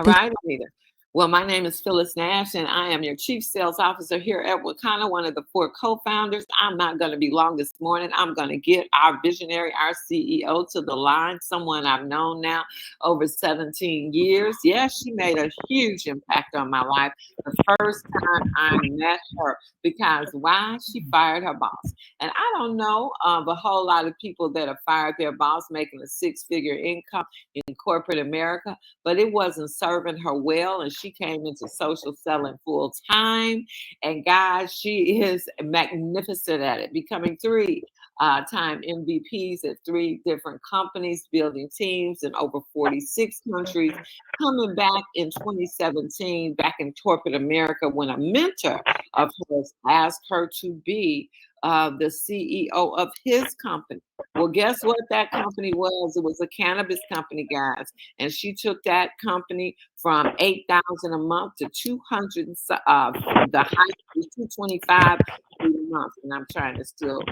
All right, Anita. Well, my name is Phyllis Nash, and I am your Chief Sales Officer here at Wakanna, one of the 4 co-founders. I'm not going to be long this morning. I'm going to get our visionary, our CEO, to the line, someone I've known now over 17 years. Yes, she made a huge impact on my life the first time I met her, because why? She fired her boss. And I don't know of a whole lot of people that have fired their boss making a 6-figure income in corporate America, but it wasn't serving her well, and she came into social selling full time. And guys, she is magnificent at it, becoming 3-time MVPs at 3 different companies, building teams in over 46 countries, coming back in 2017, back in corporate America, when a mentor of hers asked her to be the CEO of his company. Well, guess what that company was? It was a cannabis company, guys. And she took that company from 8,000 a month to 200, the height was 225 a month. And I'm trying to still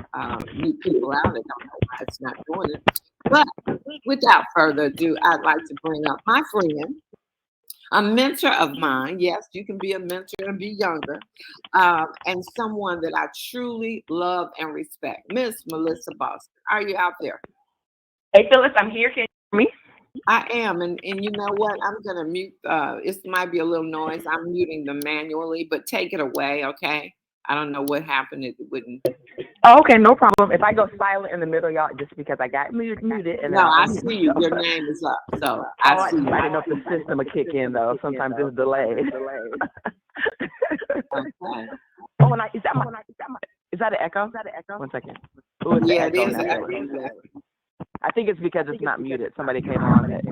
mute people out. I don't know why it's not doing it. But without further ado, I'd like to bring up my friend, a mentor of mine. Yes, you can be a mentor and be younger, and someone that I truly love and respect, Miss Melissa Boston. Are you out there? Hey, Phyllis, I'm here. Can you hear me? I am, and you know what? I'm gonna mute. It might be a little noise. I'm muting them manually, but take it away, okay? I don't know what happened. It wouldn't. Oh, okay, no problem. If I go silent in the middle, y'all, just because I got muted, and then No, I'll I unmute see you. myself. Your name is up, so Oh, I I see you. didn't know if the system would kick in, though. Sometimes it's delayed. Okay. Oh, and is that an echo? 1 second. Oh, it's Yeah, an it echo is. now. I think it's because it's not muted. Somebody came on that.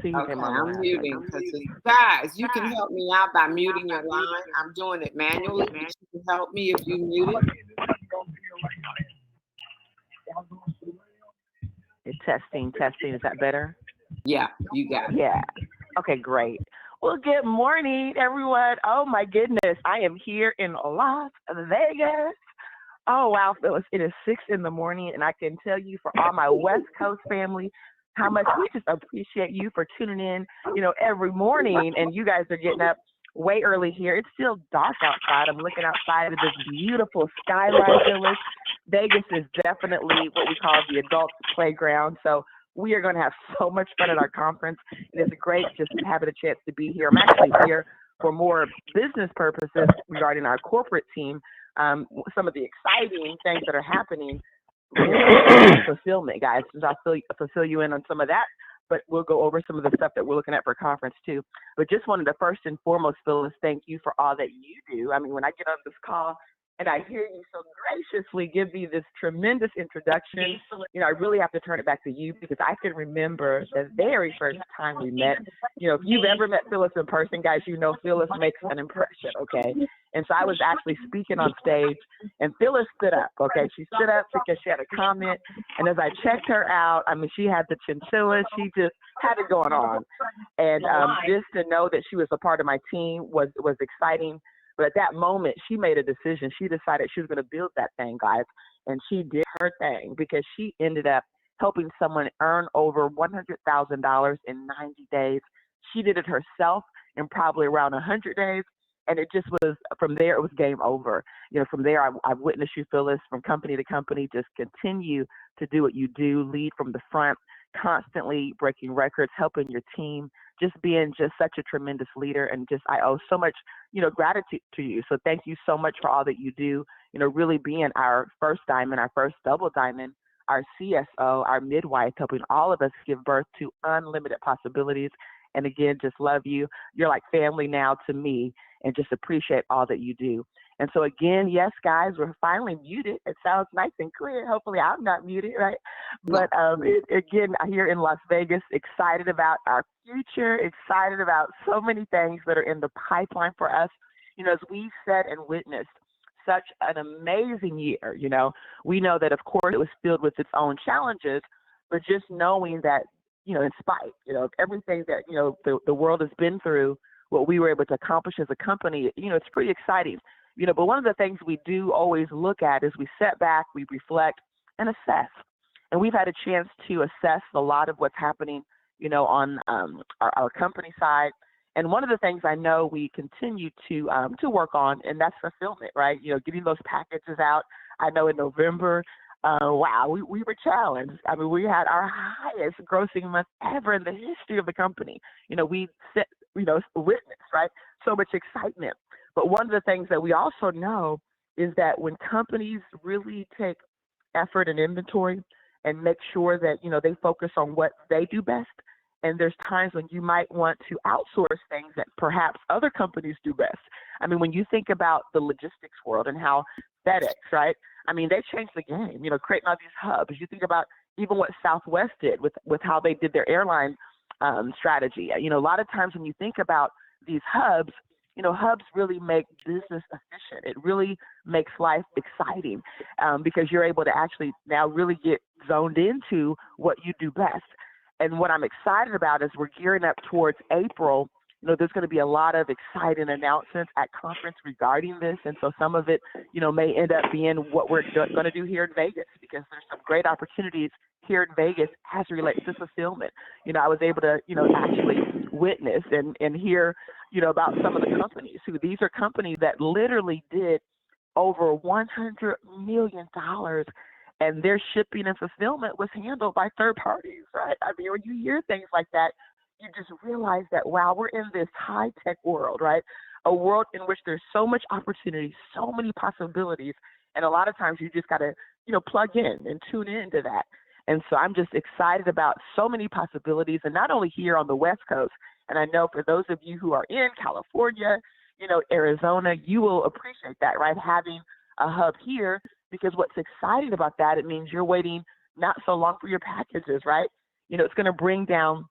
See who Okay, came on I'm last. muting because guys, you can help me out by muting your line. I'm doing it manually, but you can help me if you mute it. It's testing. Is that better? Yeah, you got it. Yeah. Okay, great. Well, good morning, everyone. Oh, my goodness. I am here in Las Vegas. Oh, wow, Phyllis. It is 6 in the morning, and I can tell you, for all my West Coast family, how much we just appreciate you for tuning in, every morning. And you guys are getting up way early here. It's still dark outside. I'm looking outside at this beautiful skyline, Phyllis. Vegas is definitely what we call the adult playground. So we are going to have so much fun at our conference. It is great just having a chance to be here. I'm actually here for more business purposes regarding our corporate team. Some of the exciting things that are happening in fulfillment, guys. I'll fulfill you in on some of that, but we'll go over some of the stuff that we're looking at for conference too. But just wanted to first and foremost, Phyllis, thank you for all that you do. I mean, when I get on this call and I hear you so graciously give me this tremendous introduction, I really have to turn it back to you, because I can remember the very first time we met. If you've ever met Phyllis in person, guys, Phyllis makes an impression, okay? And so I was actually speaking on stage, and Phyllis stood up, okay? She stood up because she had a comment, and as I checked her out, I mean, she had the chinchilla. She just had it going on. And just to know that she was a part of my team was exciting. But at that moment, she made a decision. She decided she was going to build that thing, guys. And she did her thing, because she ended up helping someone earn over $100,000 in 90 days. She did it herself in probably around 100 days. And it just was, from there, it was game over. From there, I've witnessed you, Phyllis, from company to company, just continue to do what you do, lead from the front, constantly breaking records, helping your team, just being just such a tremendous leader. And just, I owe so much, gratitude to you. So thank you so much for all that you do, really being our first diamond, our first double diamond, our CSO, our midwife, helping all of us give birth to unlimited possibilities. And again, just love you. You're like family now to me, and just appreciate all that you do. And so again, yes, guys, we're finally muted. It sounds nice and clear. Hopefully I'm not muted, right? But again, here in Las Vegas, excited about our future, excited about so many things that are in the pipeline for us. As we said and witnessed such an amazing year, we know that, of course, it was filled with its own challenges, but just knowing that, in spite, of everything that, the world has been through, what we were able to accomplish as a company, it's pretty exciting. But one of the things we do always look at is we sit back, we reflect, and assess. And we've had a chance to assess a lot of what's happening, on our company side. And one of the things I know we continue to work on, and that's fulfillment, right? Getting those packages out. I know in November, wow, we were challenged. I mean, we had our highest grossing month ever in the history of the company. We set, witness, right? So much excitement. But one of the things that we also know is that when companies really take effort and inventory and make sure that, they focus on what they do best, and there's times when you might want to outsource things that perhaps other companies do best. I mean, when you think about the logistics world and how FedEx, right? I mean, they changed the game, creating all these hubs. You think about even what Southwest did with how they did their airline strategy. A lot of times when you think about these hubs, hubs really make business efficient. It really makes life exciting because you're able to actually now really get zoned into what you do best. And what I'm excited about is we're gearing up towards April. There's going to be a lot of exciting announcements at conference regarding this. And so some of it, may end up being what we're going to do here in Vegas, because there's some great opportunities here in Vegas as it relates to fulfillment. I was able to, actually witness and hear, about some of the companies these are companies that literally did over $100 million, and their shipping and fulfillment was handled by third parties, right? I mean, when you hear things like that, you just realize that, wow, we're in this high-tech world, right? A world in which there's so much opportunity, so many possibilities, and a lot of times you just got to, plug in and tune into that. And so I'm just excited about so many possibilities, and not only here on the West Coast, and I know for those of you who are in California, Arizona, you will appreciate that, right? Having a hub here, because what's exciting about that, it means you're waiting not so long for your packages, right? It's going to bring down,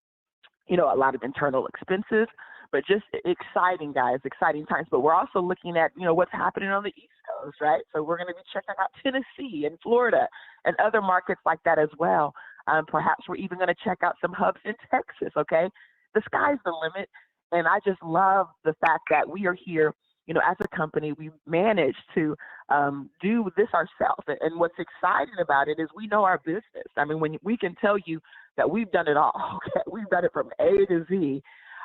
a lot of internal expenses, but just exciting, guys, exciting times. But we're also looking at, what's happening on the East Coast, right? So we're going to be checking out Tennessee and Florida and other markets like that as well. Perhaps we're even going to check out some hubs in Texas, okay? The sky's the limit. And I just love the fact that we are here, as a company, we managed to do this ourselves. And what's exciting about it is we know our business. I mean, when we can tell you that we've done it all, okay? We've done it from A to Z.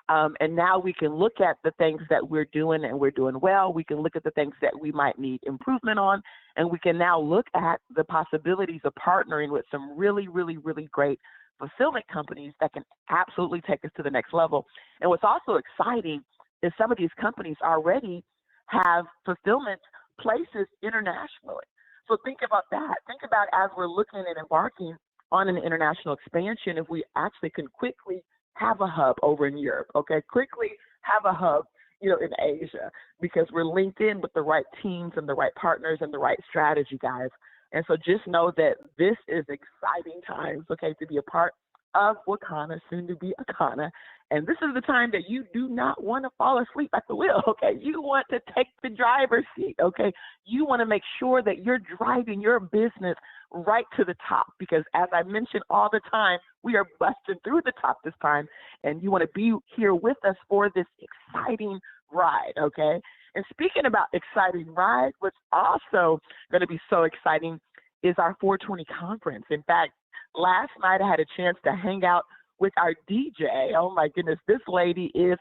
And now we can look at the things that we're doing and we're doing well. We can look at the things that we might need improvement on. And we can now look at the possibilities of partnering with some really, really, really great fulfillment companies that can absolutely take us to the next level. And what's also exciting is some of these companies already have fulfillment places internationally. So think about that. Think about as we're looking and embarking on an international expansion, if we actually can quickly have a hub over in Europe, okay? Quickly have a hub, in Asia, because we're linked in with the right teams and the right partners and the right strategy, guys. And so just know that this is exciting times, okay, to be a part of Wakanna, soon to be Wakanna. And this is the time that you do not want to fall asleep at the wheel, okay? You want to take the driver's seat, okay? You want to make sure that you're driving your business right to the top, because as I mention all the time, we are busting through the top this time, and you want to be here with us for this exciting ride, okay? And speaking about exciting ride, what's also going to be so exciting is our 420 conference. In fact, last night I had a chance to hang out with our DJ. Oh my goodness, this lady is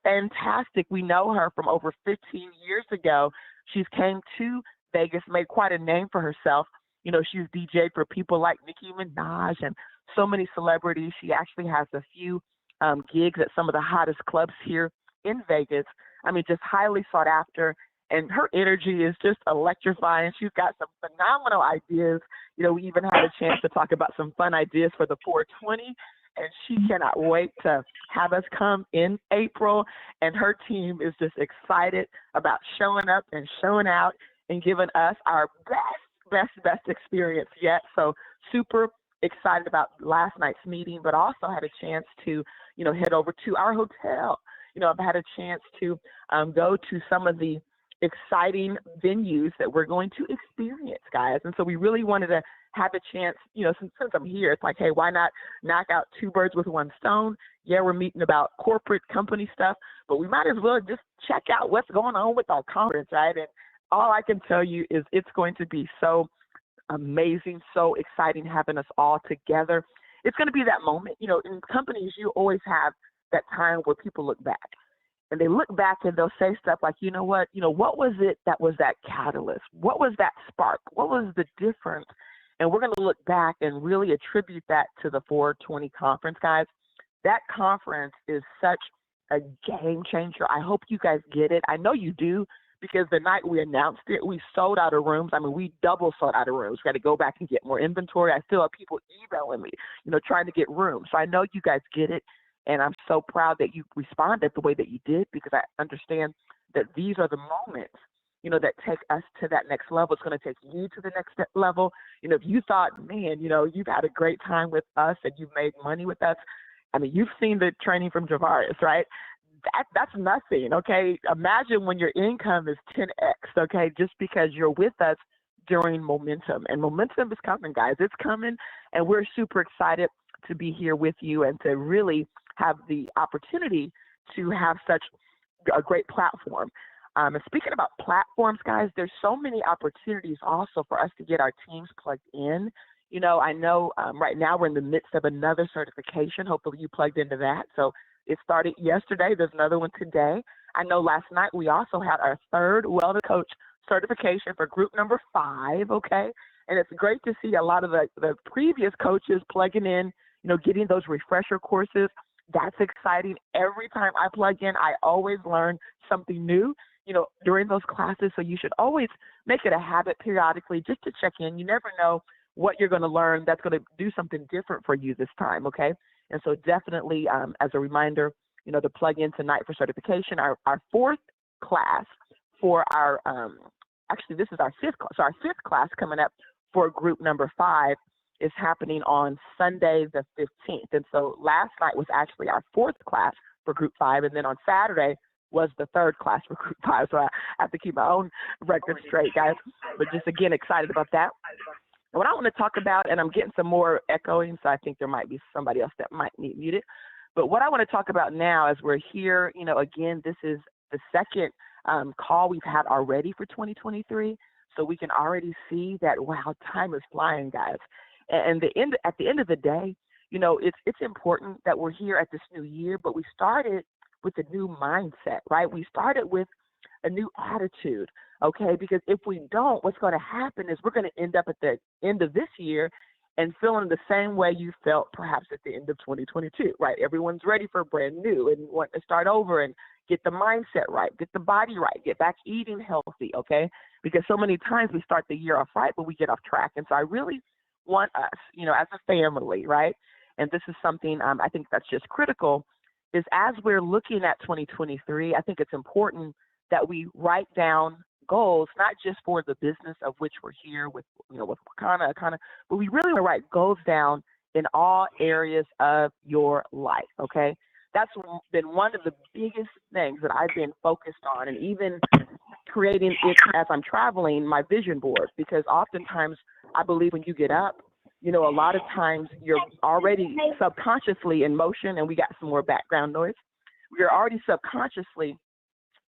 fantastic. We know her from over 15 years ago. She's came to Vegas, made quite a name for herself. She's DJ for people like Nicki Minaj and so many celebrities. She actually has a few gigs at some of the hottest clubs here in Vegas. I mean, just highly sought after. And her energy is just electrifying. She's got some phenomenal ideas. We even had a chance to talk about some fun ideas for the 420. And she cannot wait to have us come in April. And her team is just excited about showing up and showing out and giving us our best experience yet. So super excited about last night's meeting, but also had a chance to, head over to our hotel. I've had a chance to go to some of the exciting venues that we're going to experience, guys. And so we really wanted to have a chance, since I'm here, it's like, hey, why not knock out two birds with one stone? Yeah, we're meeting about corporate company stuff, but we might as well just check out what's going on with our conference, right? And all I can tell you is it's going to be so amazing, so exciting having us all together. It's going to be that moment, in companies, you always have that time where people look back. and they look back and they'll say stuff like, what was it that was that catalyst? What was that spark? What was the difference? And we're going to look back and really attribute that to the 420 conference, guys. That conference is such a game changer. I hope you guys get it. I know you do, because the night we announced it, we sold out of rooms. I mean, we double sold out of rooms. We got to go back and get more inventory. I still have people emailing me, trying to get rooms. So I know you guys get it. And I'm so proud that you responded the way that you did, because I understand that these are the moments, that take us to that next level. It's going to take you to the next level. If you thought, man, you've had a great time with us and you've made money with us. I mean, you've seen the training from Javarius, right? That's nothing, okay? Imagine when your income is 10x, okay, just because you're with us during momentum. And momentum is coming, guys. It's coming, and we're super excited to be here with you and to really have the opportunity to have such a great platform. And speaking about platforms, guys, there's so many opportunities also for us to get our teams plugged in. I know right now we're in the midst of another certification. Hopefully you plugged into that. So it started yesterday. There's another one today. I know last night we also had our third Wellness Coach certification for group number 5, okay? And it's great to see a lot of the previous coaches plugging in, getting those refresher courses. That's exciting. Every time I plug in, I always learn something new, during those classes. So you should always make it a habit periodically just to check in. You never know what you're going to learn that's going to do something different for you this time, okay? And so definitely, as a reminder, to plug in tonight for certification. Our 4th class for our, actually this is our 5th class. So our 5th class coming up for group number 5 is happening on Sunday the 15th. And so last night was actually our 4th class for group 5. And then on Saturday was the 3rd class for group 5. So I have to keep my own record straight, guys. But just again, excited about that. What I want to talk about, and I'm getting some more echoing, so I think there might be somebody else that might need muted. But what I want to talk about now as we're here, again, this is the second call we've had already for 2023. So we can already see that, wow, time is flying, guys. And at the end of the day, it's important that we're here at this new year, but we started with a new mindset, right? We started with a new attitude, okay? Because if we don't, what's going to happen is we're going to end up at the end of this year and feeling the same way you felt perhaps at the end of 2022, right? Everyone's ready for brand new and want to start over and get the mindset right, get the body right, get back eating healthy, okay? Because so many times we start the year off right, but we get off track. And so I really want us, as a family, right? And this is something I think that's just critical, is as we're looking at 2023, I think it's important that we write down goals, not just for the business of which we're here with, with Wakanna, but we really want to write goals down in all areas of your life, okay? That's been one of the biggest things that I've been focused on, and even creating it as I'm traveling, my vision board, because oftentimes I believe when you get up, a lot of times you're already subconsciously in motion, and we got some more background noise. We're already subconsciously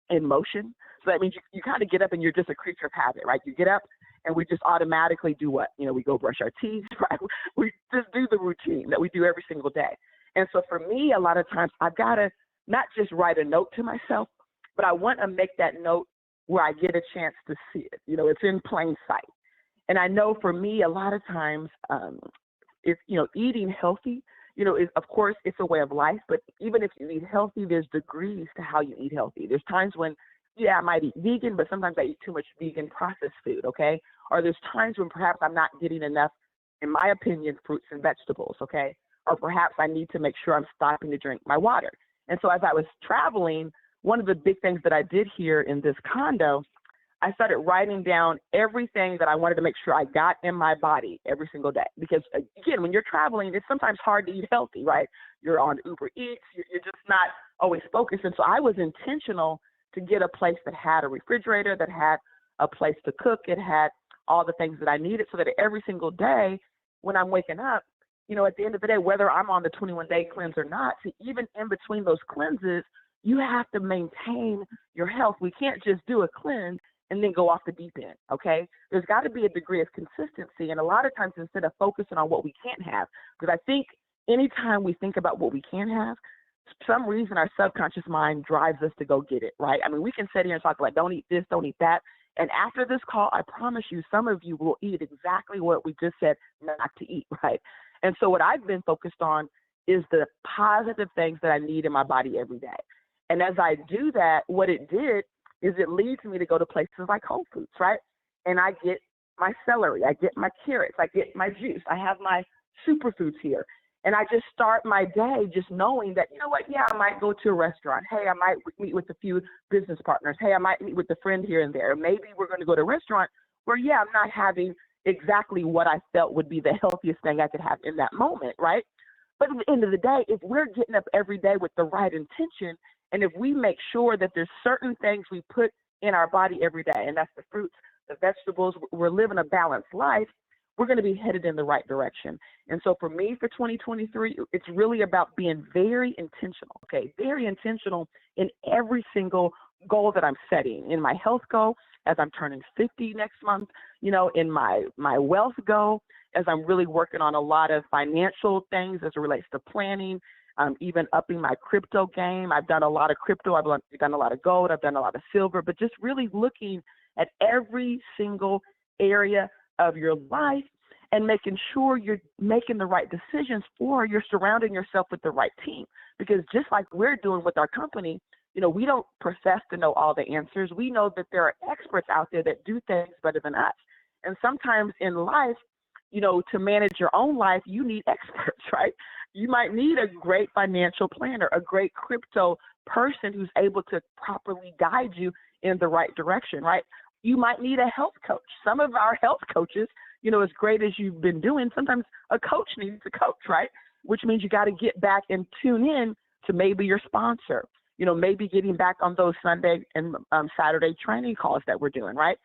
in motion. So that means you kind of get up and you're just a creature of habit, right? You get up and we just automatically do what? We go brush our teeth, right? We just do the routine that we do every single day. And so for me, a lot of times I've got to not just write a note to myself, but I want to make that note where I get a chance to see it. It's in plain sight. And I know for me, a lot of times, if, eating healthy, is, of course, it's a way of life. But even if you eat healthy, there's degrees to how you eat healthy. There's times when, I might eat vegan, but sometimes I eat too much vegan processed food, okay? Or there's times when perhaps I'm not getting enough, in my opinion, fruits and vegetables, okay? Or perhaps I need to make sure I'm stopping to drink my water. And so as I was traveling, one of the big things that I did here in this condo, I started writing down everything that I wanted to make sure I got in my body every single day. Because, again, when you're traveling, it's sometimes hard to eat healthy, right? You're on Uber Eats. You're just not always focused. And so I was intentional to get a place that had a refrigerator, that had a place to cook. It had all the things that I needed so that every single day when I'm waking up, at the end of the day, whether I'm on the 21-day cleanse or not, so even in between those cleanses, you have to maintain your health. We can't just do a cleanse and then go off the deep end, okay? There's got to be a degree of consistency. And a lot of times instead of focusing on what we can't have, because I think anytime we think about what we can have, some reason our subconscious mind drives us to go get it, right? I mean, we can sit here and talk about don't eat this, don't eat that. And after this call, I promise you, some of you will eat exactly what we just said not to eat, right? And so what I've been focused on is the positive things that I need in my body every day. And as I do that, what it did is it leads me to go to places like Whole Foods, right? And I get my celery, I get my carrots, I get my juice, I have my superfoods here. And I just start my day just knowing that, you know what, yeah, I might go to a restaurant. Hey, I might meet with a few business partners. Hey, I might meet with a friend here and there. Maybe we're going to go to a restaurant where, yeah, I'm not having exactly what I felt would be the healthiest thing I could have in that moment, right? But at the end of the day, if we're getting up every day with the right intention, and if we make sure that there's certain things we put in our body every day, and that's the fruits, the vegetables, we're living a balanced life, we're going to be headed in the right direction. And so for me, for 2023, it's really about being very intentional, okay? Very intentional in every single goal that I'm setting. In my health goal, as I'm turning 50 next month, you know, in my wealth goal, as I'm really working on a lot of financial things as it relates to planning, even upping my crypto game. I've done a lot of crypto. I've done a lot of gold. I've done a lot of silver, but just really looking at every single area of your life and making sure you're making the right decisions, or you're surrounding yourself with the right team. Because just like we're doing with our company, you know, we don't profess to know all the answers. We know that there are experts out there that do things better than us. And sometimes in life, you know, to manage your own life, you need experts, right? You might need a great financial planner, a great crypto person who's able to properly guide you in the right direction, right? You might need a health coach. Some of our health coaches, you know, as great as you've been doing, sometimes a coach needs a coach, right? Which means you got to get back and tune in to maybe your sponsor, you know, maybe getting back on those Sunday and Saturday training calls that we're doing, right?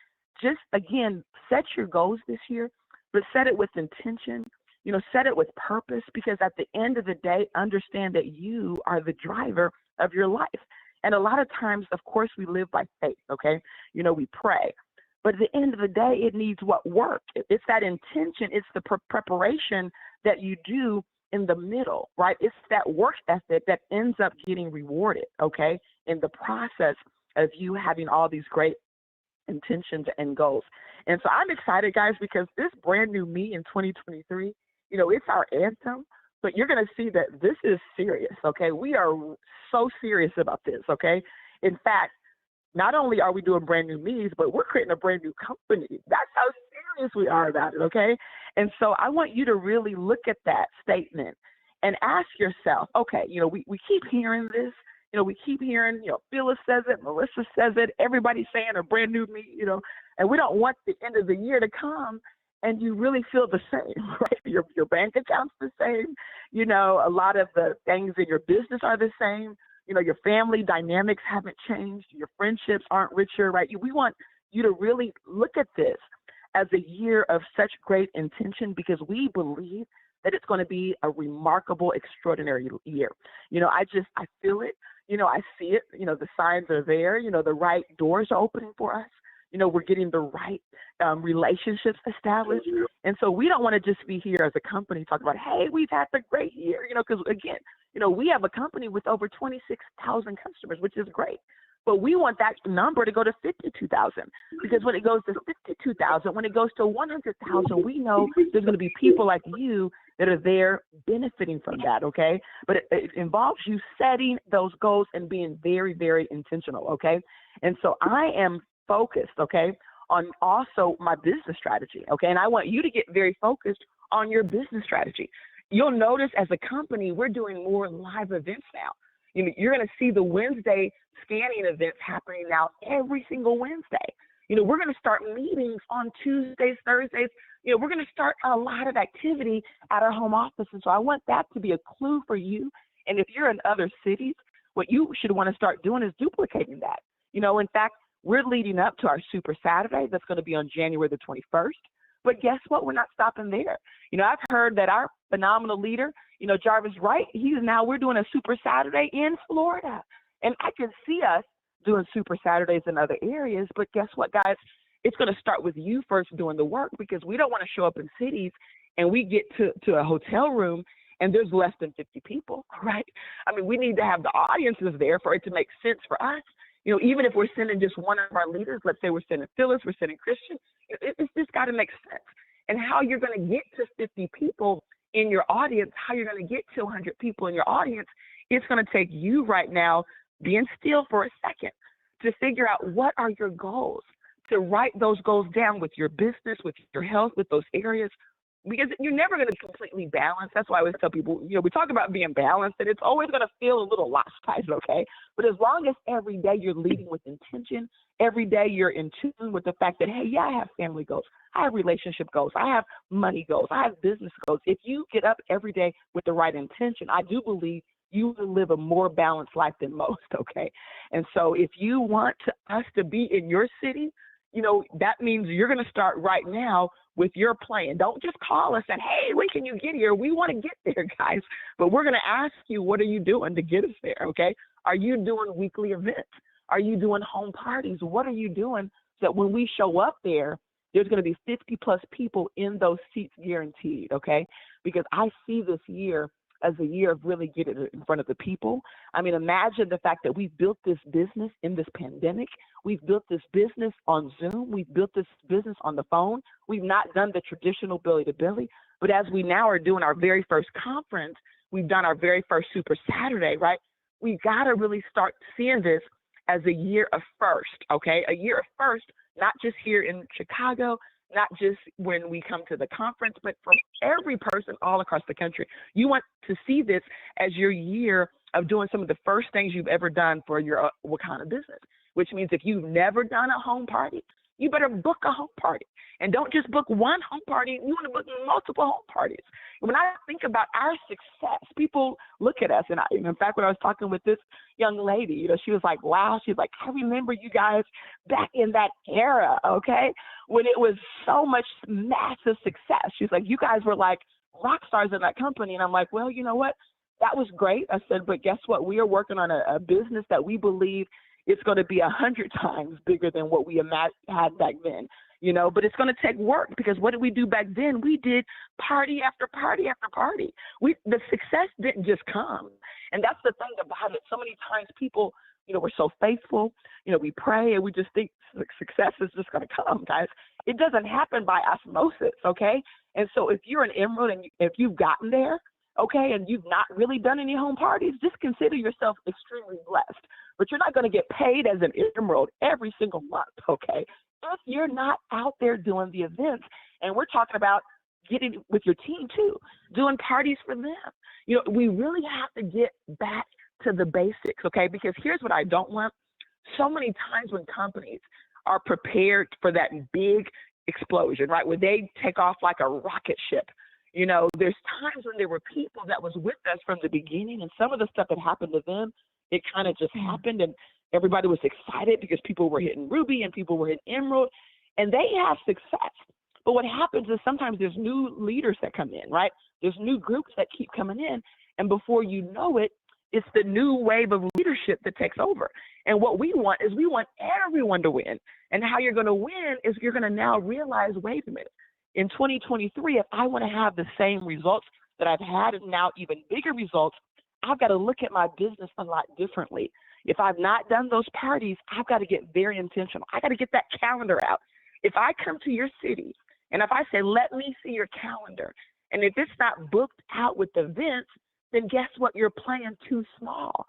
Just, again, set your goals this year, but set it with intention, you know, set it with purpose, because at the end of the day, understand that you are the driver of your life. And a lot of times, of course, we live by faith, okay? You know, we pray. But at the end of the day, it needs what work. It's that intention. It's the preparation that you do in the middle, right? It's that work ethic that ends up getting rewarded, okay, in the process of you having all these great intentions and goals. And so I'm excited, guys, because this brand new me in 2023, you know, it's our anthem, but you're going to see that this is serious, okay? We are so serious about this, okay? In fact, not only are we doing brand new me's, but we're creating a brand new company. That's how serious we are about it, okay? And so I want you to really look at that statement and ask yourself, okay, you know, we keep hearing this. You know, we keep hearing, you know, Phyllis says it, Melissa says it, everybody's saying a brand new me, you know, and we don't want the end of the year to come and you really feel the same, right? Your bank account's the same. You know, a lot of the things in your business are the same. You know, your family dynamics haven't changed. Your friendships aren't richer, right? We want you to really look at this as a year of such great intention, because we believe that it's going to be a remarkable, extraordinary year. You know, I feel it. You know, I see it. You know, the signs are there. You know, the right doors are opening for us. You know, we're getting the right relationships established. And so we don't want to just be here as a company talking about, hey, we've had a great year, you know, because again, you know, we have a company with over 26,000 customers, which is great. But we want that number to go to 52,000, because when it goes to 52,000, when it goes to 100,000, we know there's going to be people like you that are there benefiting from that, okay? But it involves you setting those goals and being very, very intentional, okay? And so I am focused, okay, on also my business strategy, okay? And I want you to get very focused on your business strategy. You'll notice as a company, we're doing more live events now. You know, you're going to see the Wednesday scanning events happening now every single Wednesday. You know, we're going to start meetings on Tuesdays, Thursdays. You know, we're going to start a lot of activity at our home office. And so I want that to be a clue for you. And if you're in other cities, what you should want to start doing is duplicating that. You know, in fact, we're leading up to our Super Saturday. That's going to be on January the 21st. But guess what? We're not stopping there. You know, I've heard that our phenomenal leader, you know, Jarvis Wright, we're doing a Super Saturday in Florida. And I can see us doing Super Saturdays in other areas. But guess what, guys? It's going to start with you first doing the work, because we don't want to show up in cities and we get to a hotel room and there's less than 50 people, right? I mean, we need to have the audiences there for it to make sense for us. Even if we're sending just one of our leaders, let's say we're sending Phyllis, we're sending Christian, it's just got to make sense. And how you're going to get to 50 people in your audience, how you're going to get to 100 people in your audience, it's going to take you right now being still for a second to figure out what are your goals, to write those goals down with your business, with your health, with those areas, because you're never going to completely balance. That's why I always tell people, we talk about being balanced, and it's always going to feel a little lopsided, okay? But as long as every day you're leading with intention, every day you're in tune with the fact that, hey, yeah, I have family goals, I have relationship goals, I have money goals, I have business goals. If you get up every day with the right intention, I do believe you will live a more balanced life than most, okay? And so if you want us to be in your city, that means you're going to start right now with your plan. Don't just call us and, hey, when can you get here? We want to get there, guys. But we're going to ask you, what are you doing to get us there, okay? Are you doing weekly events? Are you doing home parties? What are you doing so that when we show up there, there's going to be 50 plus people in those seats guaranteed, okay? Because I see this year as a year of really getting it in front of the people. I mean, imagine the fact that we've built this business in this pandemic. We've built this business on Zoom. We've built this business on the phone. We've not done the traditional belly to belly. But as we now are doing our very first conference, we've done our very first Super Saturday, right? We've got to really start seeing this as a year of first, okay? A year of first, not just here in Chicago, not just when we come to the conference, but from every person all across the country. You want to see this as your year of doing some of the first things you've ever done for your Wakanna business, which means if you've never done a home party, you better book a home party. And don't just book one home party, you want to book multiple home parties. When I think about our success, people look at us, and in fact, when I was talking with this young lady, she was like, wow, she's like, I remember you guys back in that era, okay, when it was so much massive success. She's like, you guys were like rock stars in that company. And I'm like, well, you know what? That was great. I said, but guess what? We are working on a business that we believe it's going to be 100 times bigger than what we had back then. But it's going to take work, because what did we do back then? We did party after party after party. The success didn't just come. And that's the thing about it. So many times people, we're so faithful, we pray and we just think success is just going to come, guys. It doesn't happen by osmosis, okay? And so if you're an emerald and if you've gotten there, okay, and you've not really done any home parties, just consider yourself extremely blessed. But you're not going to get paid as an emerald every single month, okay? If you're not out there doing the events, and we're talking about getting with your team too, doing parties for them. We really have to get back to the basics, okay? Because here's what I don't want. So many times when companies are prepared for that big explosion, right, where they take off like a rocket ship, there's times when there were people that was with us from the beginning, and some of the stuff that happened to them, it kind of just happened, and everybody was excited because people were hitting Ruby and people were hitting Emerald, and they have success. But what happens is sometimes there's new leaders that come in, right? There's new groups that keep coming in, and before you know it, it's the new wave of leadership that takes over. And what we want is we want everyone to win. And how you're going to win is you're going to now realize, wait a minute, in 2023, if I want to have the same results that I've had and now even bigger results, I've got to look at my business a lot differently. If I've not done those parties, I've got to get very intentional. I got to get that calendar out. If I come to your city and if I say, let me see your calendar, and if it's not booked out with events, then guess what? You're playing too small.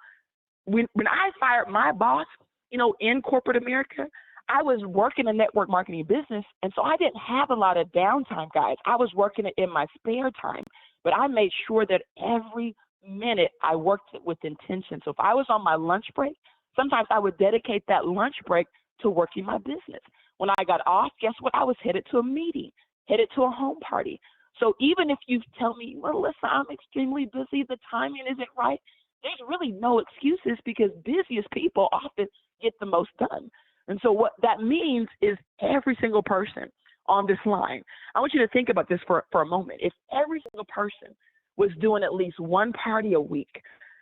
When I fired my boss, in corporate America, I was working a network marketing business, and so I didn't have a lot of downtime, guys. I was working it in my spare time, but I made sure that every minute I worked it with intention. So if I was on my lunch break, sometimes I would dedicate that lunch break to working my business. When I got off, guess what? I was headed to a meeting, headed to a home party. So even if you tell me, well, listen, I'm extremely busy, the timing isn't right, there's really no excuses, because busiest people often get the most done. And so what that means is every single person on this line, I want you to think about this for a moment. If every single person was doing at least one party a week,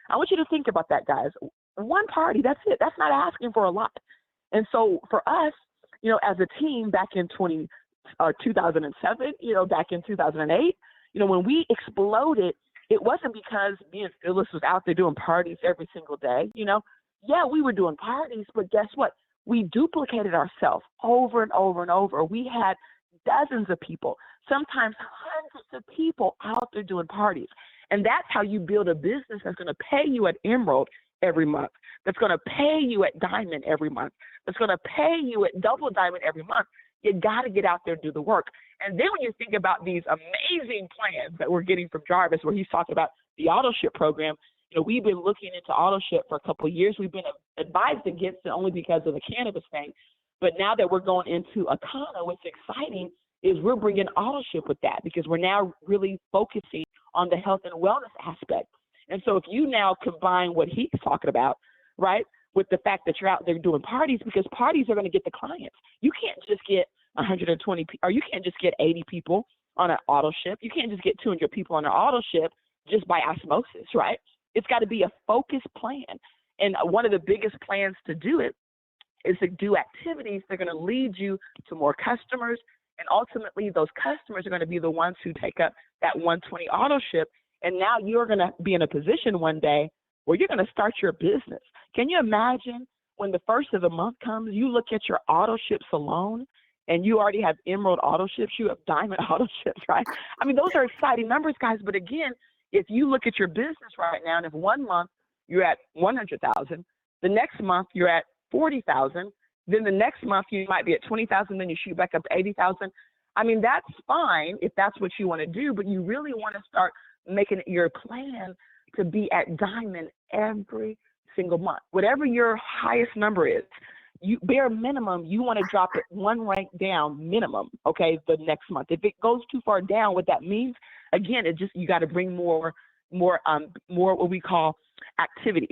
I want you to think about that, guys. One party, that's it. That's not asking for a lot. And so for us, as a team back in 2007, back in 2008, when we exploded it wasn't because me and Phyllis was out there doing parties every single day. Yeah, we were doing parties, but guess what? We duplicated ourselves over and over and over. We had dozens of people, sometimes hundreds of people out there doing parties. And that's how you build a business that's going to pay you at Emerald every month, that's going to pay you at Diamond every month, that's going to pay you at Double Diamond every month. You got to get out there and do the work. And then when you think about these amazing plans that we're getting from Jarvis, where he's talking about the auto ship program, we've been looking into auto ship for a couple of years. We've been advised against it only because of the cannabis thing. But now that we're going into Wakanna, what's exciting is we're bringing auto ship with that, because we're now really focusing on the health and wellness aspect. And so if you now combine what he's talking about, right, with the fact that you're out there doing parties, because parties are going to get the clients. You can't just get 120 or you can't just get 80 people on an auto ship. You can't just get 200 people on an auto ship just by osmosis, right? It's got to be a focused plan. And one of the biggest plans to do it is to do activities that are going to lead you to more customers. And ultimately, those customers are going to be the ones who take up that 120 auto ship. And now you're going to be in a position one day where you're going to start your business. Can you imagine when the first of the month comes, you look at your auto ships alone, and you already have Emerald auto ships, you have Diamond auto ships, right? I mean, those are exciting numbers, guys. But again, if you look at your business right now, and if 1 month you're at 100,000, the next month you're at 40,000, then the next month you might be at 20,000, then you shoot back up to 80,000. I mean, that's fine if that's what you want to do, but you really want to start making it your plan to be at Diamond every single month. Whatever your highest number is, you bare minimum, you want to drop it one rank down minimum, okay, the next month. If it goes too far down, what that means, again, it just, you got to bring more what we call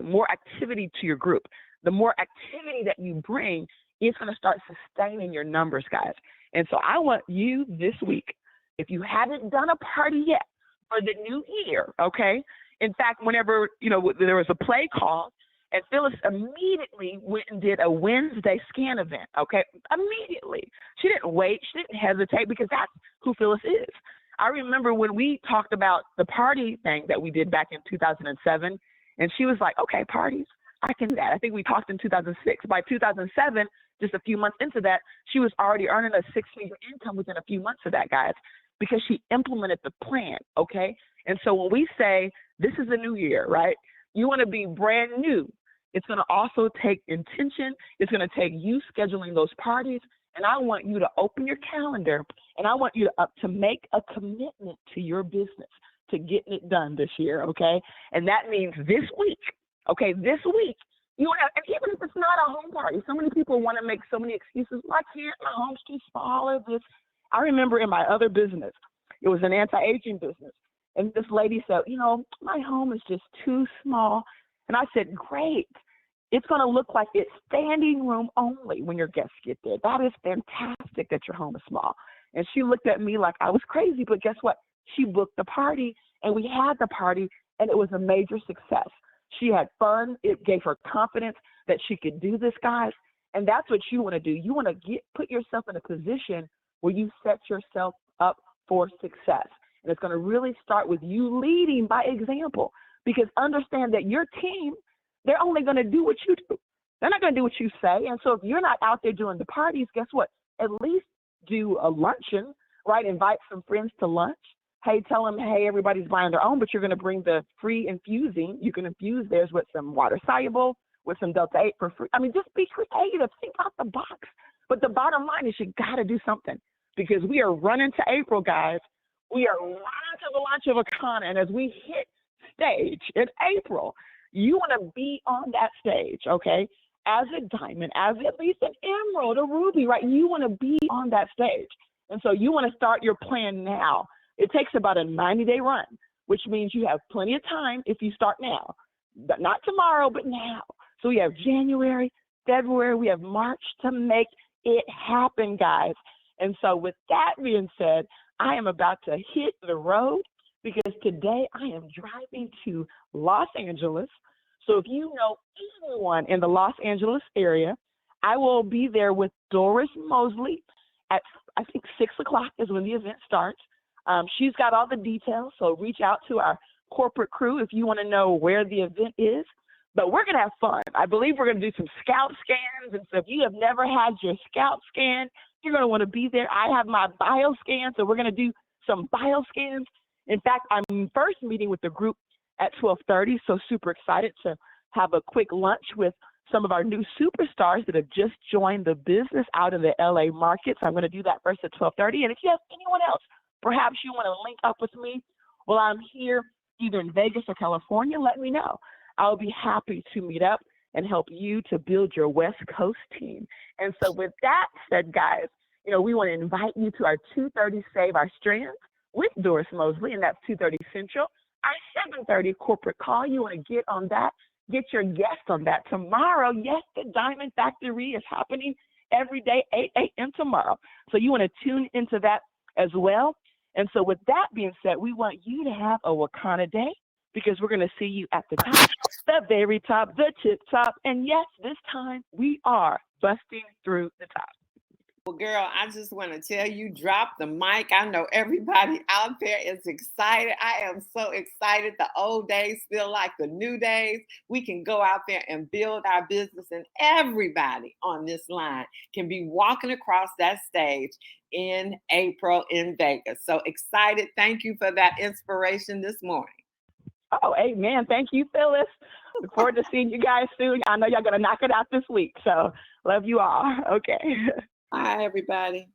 more activity to your group. The more activity that you bring, it's going to start sustaining your numbers, guys. And so I want you this week, if you haven't done a party yet for the new year, okay? In fact, whenever, there was a play call, and Phyllis immediately went and did a Wednesday scan event, okay? Immediately. She didn't wait. She didn't hesitate, because that's who Phyllis is. I remember when we talked about the party thing that we did back in 2007, and she was like, okay, parties, I can do that. I think we talked in 2006. By 2007, just a few months into that, she was already earning a six-figure income within a few months of that, guys, because she implemented the plan, okay? And so when we say this is a new year, right, you want to be brand new. It's going to also take intention. It's going to take you scheduling those parties. And I want you to open your calendar, and I want you to make a commitment to your business, to getting it done this year, okay? And that means this week, okay, this week, you have, and even if it's not a home party, so many people want to make so many excuses. Well, I can't, my home's too small or this. I remember in my other business, it was an anti-aging business, and this lady said, my home is just too small. And I said, great. It's going to look like it's standing room only when your guests get there. That is fantastic that your home is small. And she looked at me like I was crazy, but guess what? She booked the party, and we had the party, and it was a major success. She had fun. It gave her confidence that she could do this, guys. And that's what you want to do. You want to put yourself in a position where you set yourself up for success. And it's going to really start with you leading by example, because understand that your team, they're only going to do what you do. They're not going to do what you say. And so if you're not out there doing the parties, guess what? At least do a luncheon, right? Invite some friends to lunch. Hey, tell them, hey, everybody's buying their own, but you're going to bring the free infusing. You can infuse theirs with some water soluble, with some Delta 8 for free. I mean, just be creative. Think out the box. But the bottom line is you got to do something, because we are running to April, guys. We are running to the launch of Wakanna. And as we hit stage in April, you want to be on that stage, okay, as a diamond, as at least an emerald, a ruby, right? You want to be on that stage. And so you want to start your plan now. It takes about a 90-day run, which means you have plenty of time if you start now. But not tomorrow, but now. So we have January, February, we have March to make it happen, guys. And so with that being said, I am about to hit the road, because today I am driving to Los Angeles. So if you know anyone in the Los Angeles area, I will be there with Doris Mosley at, I think, 6 o'clock is when the event starts. She's got all the details, so reach out to our corporate crew if you want to know where the event is. But we're going to have fun. I believe we're going to do some scout scans. And so if you have never had your scout scan, you're going to want to be there. I have my bio scan, so we're going to do some bio scans. In fact, I'm first meeting with the group at 12:30, so super excited to have a quick lunch with some of our new superstars that have just joined the business out in the LA market. So I'm going to do that first at 12:30. And if you have anyone else, perhaps you want to link up with me while I'm here, either in Vegas or California, let me know. I'll be happy to meet up and help you to build your West Coast team. And so with that said, guys, we want to invite you to our 2:30 Save Our Strands with Doris Mosley, and that's 2:30 Central. Our 7:30 corporate call, you want to get on that, get your guest on that. Tomorrow, yes, the Diamond Factory is happening every day, 8 a.m. tomorrow. So you want to tune into that as well. And so with that being said, we want you to have a Wakanna day, because we're going to see you at the top, the very top, the tip top. And yes, this time we are busting through the top. Well, girl, I just want to tell you, drop the mic. I know everybody out there is excited. I am so excited. The old days feel like the new days. We can go out there and build our business, and everybody on this line can be walking across that stage in April in Vegas. So excited. Thank you for that inspiration this morning. Oh, amen. Thank you, Phyllis. Look forward to seeing you guys soon. I know y'all going to knock it out this week. So love you all. Okay. Bye, everybody.